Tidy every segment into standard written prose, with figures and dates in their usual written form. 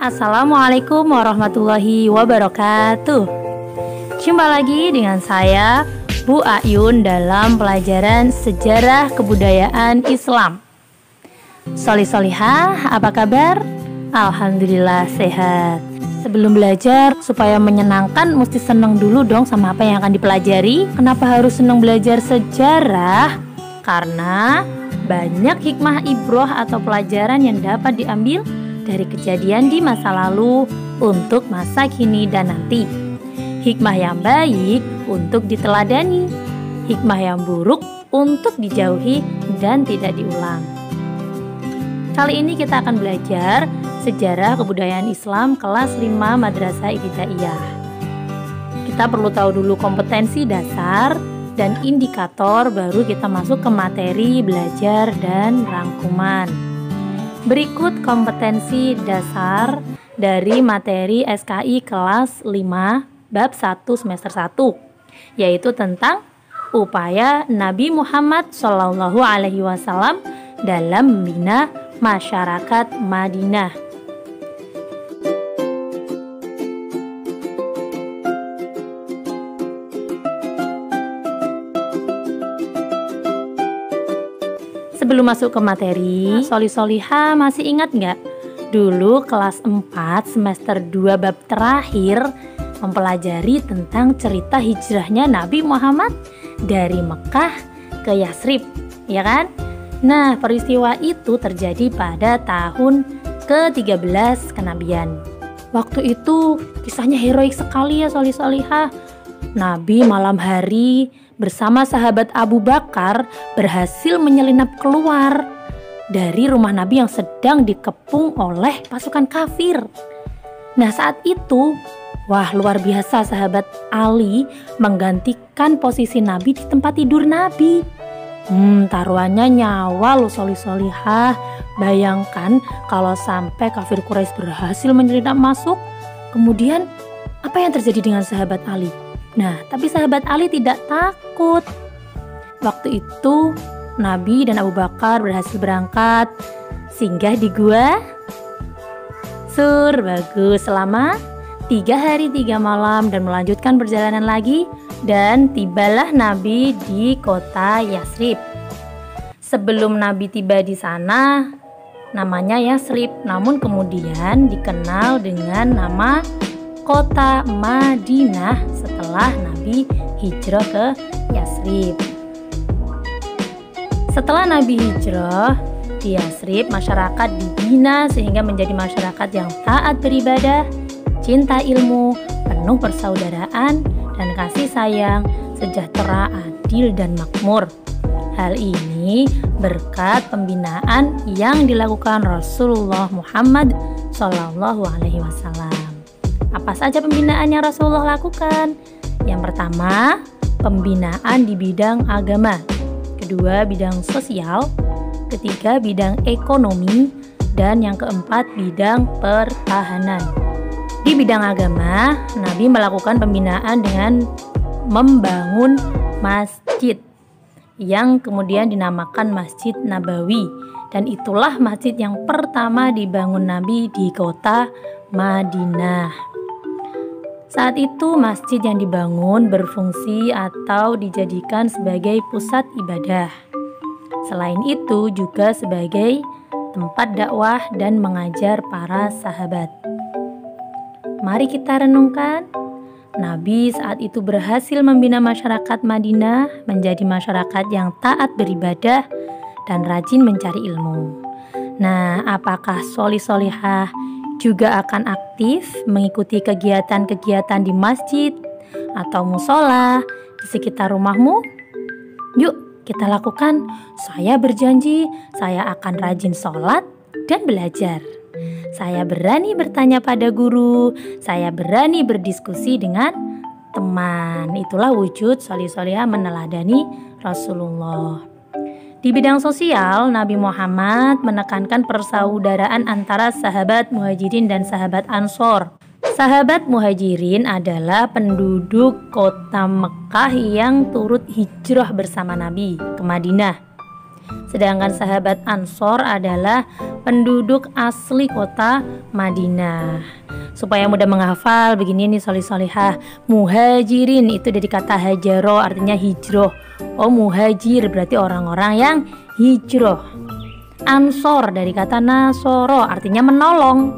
Assalamualaikum warahmatullahi wabarakatuh. Jumpa lagi dengan saya, Bu Ayun, dalam pelajaran Sejarah Kebudayaan Islam. Solihah, apa kabar? Alhamdulillah sehat. Sebelum belajar, supaya menyenangkan mesti senang dulu dong sama apa yang akan dipelajari. Kenapa harus senang belajar sejarah? Karena banyak hikmah ibroh atau pelajaran yang dapat diambil dari kejadian di masa lalu untuk masa kini dan nanti. Hikmah yang baik untuk diteladani, hikmah yang buruk untuk dijauhi dan tidak diulang. Kali ini kita akan belajar Sejarah Kebudayaan Islam kelas 5 Madrasah Ibtidaiyah. Kita perlu tahu dulu kompetensi dasar dan indikator, baru kita masuk ke materi belajar dan rangkuman. Berikut kompetensi dasar dari materi SKI kelas 5 bab 1 semester 1, yaitu tentang upaya Nabi Muhammad SAW dalam membina masyarakat Madinah. Sebelum masuk ke materi, solihah masih ingat nggak? Dulu kelas 4 semester 2 bab terakhir mempelajari tentang cerita hijrahnya Nabi Muhammad dari Mekah ke Yasrib, ya kan? Nah, peristiwa itu terjadi pada tahun ke-13 kenabian. Waktu itu kisahnya heroik sekali ya solihah. Nabi malam hari bersama sahabat Abu Bakar berhasil menyelinap keluar dari rumah Nabi yang sedang dikepung oleh pasukan kafir. Nah, saat itu, wah, luar biasa, sahabat Ali menggantikan posisi Nabi di tempat tidur Nabi. Taruhannya nyawa loh solihah. Bayangkan kalau sampai kafir Quraisy berhasil menyelinap masuk, kemudian apa yang terjadi dengan sahabat Ali? Nah, tapi sahabat Ali tidak takut. Waktu itu Nabi dan Abu Bakar berhasil berangkat, singgah di gua Sur, bagus, selama 3 hari 3 malam dan melanjutkan perjalanan lagi, dan tibalah Nabi di kota Yasrib. Sebelum Nabi tiba di sana, namanya Yasrib, namun kemudian dikenal dengan nama kota Madinah setelah Nabi hijrah ke Yasrib. Setelah Nabi hijrah di Yasrib, masyarakat dibina sehingga menjadi masyarakat yang taat beribadah, cinta ilmu, penuh persaudaraan dan kasih sayang, sejahtera, adil dan makmur. Hal ini berkat pembinaan yang dilakukan Rasulullah Muhammad SAW. Apa saja pembinaan yang Rasulullah lakukan? Yang pertama, pembinaan di bidang agama. Kedua, bidang sosial. Ketiga, bidang ekonomi. Dan yang keempat, bidang pertahanan. Di bidang agama, Nabi melakukan pembinaan dengan membangun masjid yang kemudian dinamakan Masjid Nabawi. Dan itulah masjid yang pertama dibangun Nabi di kota Madinah. Saat itu masjid yang dibangun berfungsi atau dijadikan sebagai pusat ibadah. Selain itu juga sebagai tempat dakwah dan mengajar para sahabat. Mari kita renungkan. Nabi saat itu berhasil membina masyarakat Madinah menjadi masyarakat yang taat beribadah dan rajin mencari ilmu. Nah, apakah solihah juga akan aktif mengikuti kegiatan-kegiatan di masjid atau musola di sekitar rumahmu? Yuk kita lakukan. Saya berjanji saya akan rajin sholat dan belajar. Saya berani bertanya pada guru. Saya berani berdiskusi dengan teman. Itulah wujud solihah meneladani Rasulullah. Di bidang sosial, Nabi Muhammad menekankan persaudaraan antara sahabat Muhajirin dan sahabat Ansor. Sahabat Muhajirin adalah penduduk kota Mekah yang turut hijrah bersama Nabi ke Madinah. Sedangkan sahabat Ansor adalah penduduk asli kota Madinah. Supaya mudah menghafal, begini nih solih-solihah. Muhajirin itu dari kata hajaro, artinya hijrah. Oh, muhajir berarti orang-orang yang hijrah. Ansor dari kata nasoro, artinya menolong.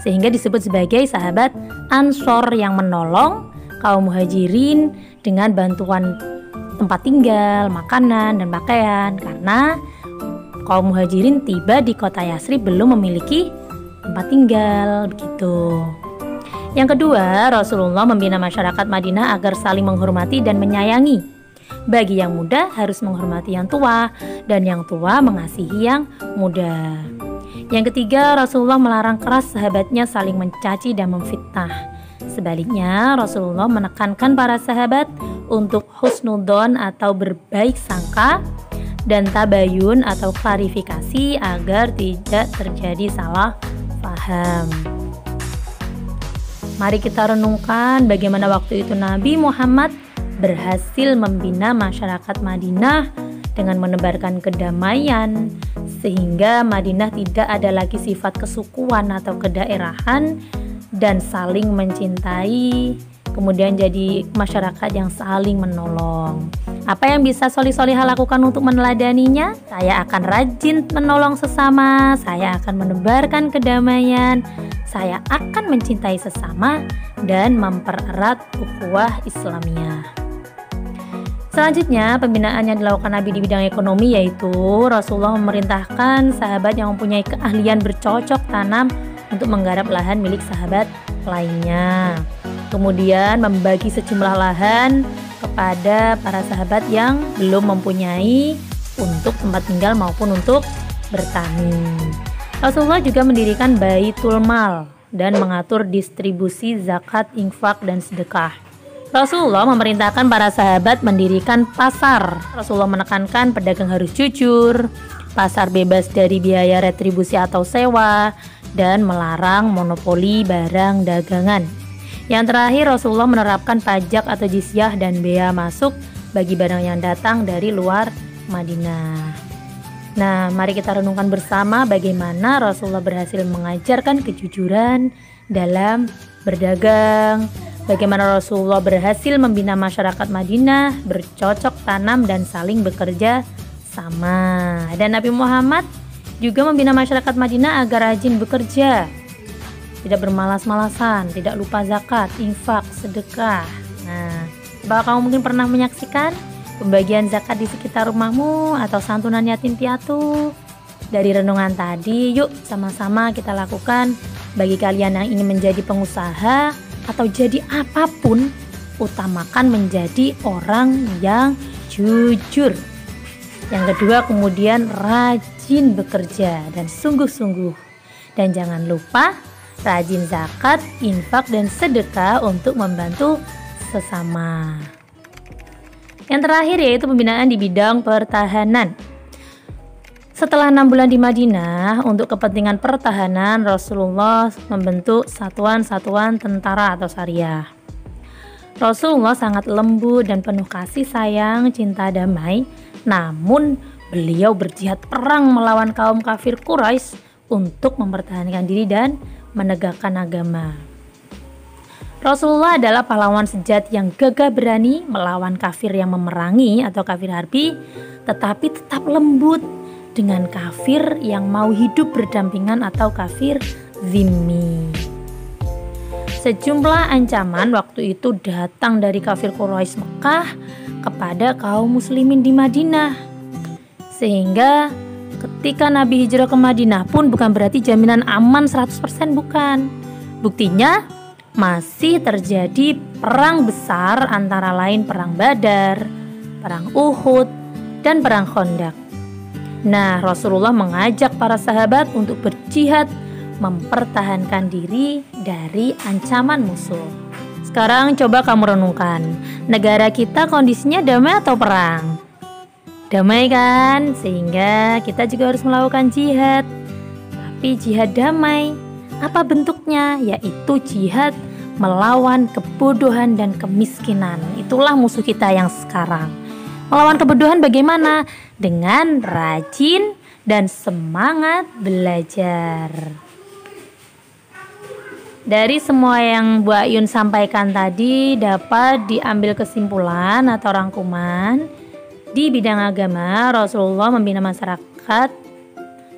Sehingga disebut sebagai sahabat Ansor yang menolong kaum muhajirin dengan bantuan tempat tinggal, makanan, dan pakaian. Karena kaum muhajirin tiba di kota Yasrib belum memiliki tempat tinggal, begitu. Yang kedua, Rasulullah membina masyarakat Madinah agar saling menghormati dan menyayangi. Bagi yang muda harus menghormati yang tua, dan yang tua mengasihi yang muda. Yang ketiga, Rasulullah melarang keras sahabatnya saling mencaci dan memfitnah. Sebaliknya, Rasulullah menekankan para sahabat untuk husnudzon atau berbaik sangka dan tabayun atau klarifikasi agar tidak terjadi salah paham. Mari kita renungkan bagaimana waktu itu Nabi Muhammad berhasil membina masyarakat Madinah dengan menebarkan kedamaian, sehingga Madinah tidak ada lagi sifat kesukuan atau kedaerahan dan saling mencintai, kemudian jadi masyarakat yang saling menolong. Apa yang bisa solih-solihah lakukan untuk meneladaninya? Saya akan rajin menolong sesama, saya akan menebarkan kedamaian, saya akan mencintai sesama dan mempererat ukhuwah Islamiyah. Selanjutnya, pembinaan yang dilakukan Nabi di bidang ekonomi yaitu Rasulullah memerintahkan sahabat yang mempunyai keahlian bercocok tanam untuk menggarap lahan milik sahabat lainnya. Kemudian membagi sejumlah lahan kepada para sahabat yang belum mempunyai untuk tempat tinggal maupun untuk bertani. Rasulullah juga mendirikan Baitul Mal dan mengatur distribusi zakat, infak, dan sedekah. Rasulullah memerintahkan para sahabat mendirikan pasar. Rasulullah menekankan pedagang harus jujur, pasar bebas dari biaya retribusi atau sewa, dan melarang monopoli barang dagangan. Yang terakhir, Rasulullah menerapkan pajak atau jizyah dan bea masuk bagi barang yang datang dari luar Madinah. Nah, mari kita renungkan bersama bagaimana Rasulullah berhasil mengajarkan kejujuran dalam berdagang, bagaimana Rasulullah berhasil membina masyarakat Madinah bercocok tanam dan saling bekerja sama. Dan Nabi Muhammad juga membina masyarakat Madinah agar rajin bekerja, tidak bermalas-malasan, tidak lupa zakat, infak, sedekah. Nah, apakah kamu mungkin pernah menyaksikan pembagian zakat di sekitar rumahmu atau santunan yatim piatu? Dari renungan tadi, yuk sama-sama kita lakukan. Bagi kalian yang ingin menjadi pengusaha atau jadi apapun, utamakan menjadi orang yang jujur. Yang kedua, kemudian rajin bekerja dan sungguh-sungguh. Dan jangan lupa rajin zakat, infak, dan sedekah untuk membantu sesama. Yang terakhir yaitu pembinaan di bidang pertahanan. Setelah 6 bulan di Madinah, untuk kepentingan pertahanan, Rasulullah membentuk satuan-satuan tentara atau syariah. Rasulullah sangat lembut dan penuh kasih sayang, cinta damai, namun beliau berjihad perang melawan kaum kafir Quraisy untuk mempertahankan diri dan menegakkan agama. Rasulullah adalah pahlawan sejati yang gagah berani melawan kafir yang memerangi atau kafir harbi, tetapi tetap lembut dengan kafir yang mau hidup berdampingan atau kafir zimmi. Sejumlah ancaman waktu itu datang dari kafir Quraisy Mekah kepada kaum muslimin di Madinah. Sehingga ketika Nabi hijrah ke Madinah pun bukan berarti jaminan aman 100%, bukan. Buktinya masih terjadi perang besar, antara lain perang Badar, perang Uhud, dan perang Khandaq. Nah, Rasulullah mengajak para sahabat untuk berjihad mempertahankan diri dari ancaman musuh. Sekarang coba kamu renungkan, negara kita kondisinya damai atau perang? damai kan? Sehingga kita juga harus melakukan jihad. Tapi jihad damai, apa bentuknya? Yaitu jihad melawan kebodohan dan kemiskinan. Itulah musuh kita yang sekarang. Melawan kebodohan bagaimana? Dengan rajin dan semangat belajar. Dari semua yang Bu Ayun sampaikan tadi dapat diambil kesimpulan atau rangkuman. Di bidang agama, Rasulullah membina masyarakat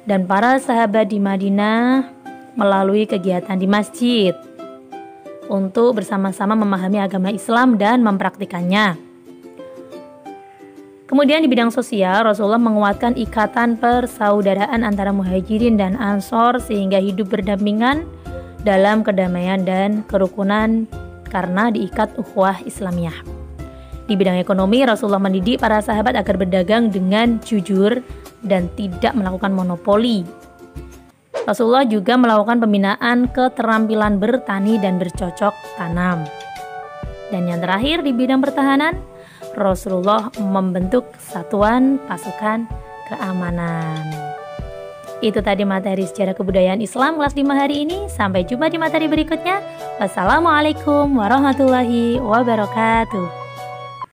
dan para sahabat di Madinah melalui kegiatan di masjid untuk bersama-sama memahami agama Islam dan mempraktikannya. Kemudian di bidang sosial, Rasulullah menguatkan ikatan persaudaraan antara muhajirin dan ansor sehingga hidup berdampingan dalam kedamaian dan kerukunan karena diikat ukhuwah Islamiyah. Di bidang ekonomi, Rasulullah mendidik para sahabat agar berdagang dengan jujur dan tidak melakukan monopoli. Rasulullah juga melakukan pembinaan keterampilan bertani dan bercocok tanam. Dan yang terakhir di bidang pertahanan, Rasulullah membentuk satuan pasukan keamanan. Itu tadi materi sejarah kebudayaan Islam kelas 5 hari ini. Sampai jumpa di materi berikutnya. Wassalamualaikum warahmatullahi wabarakatuh.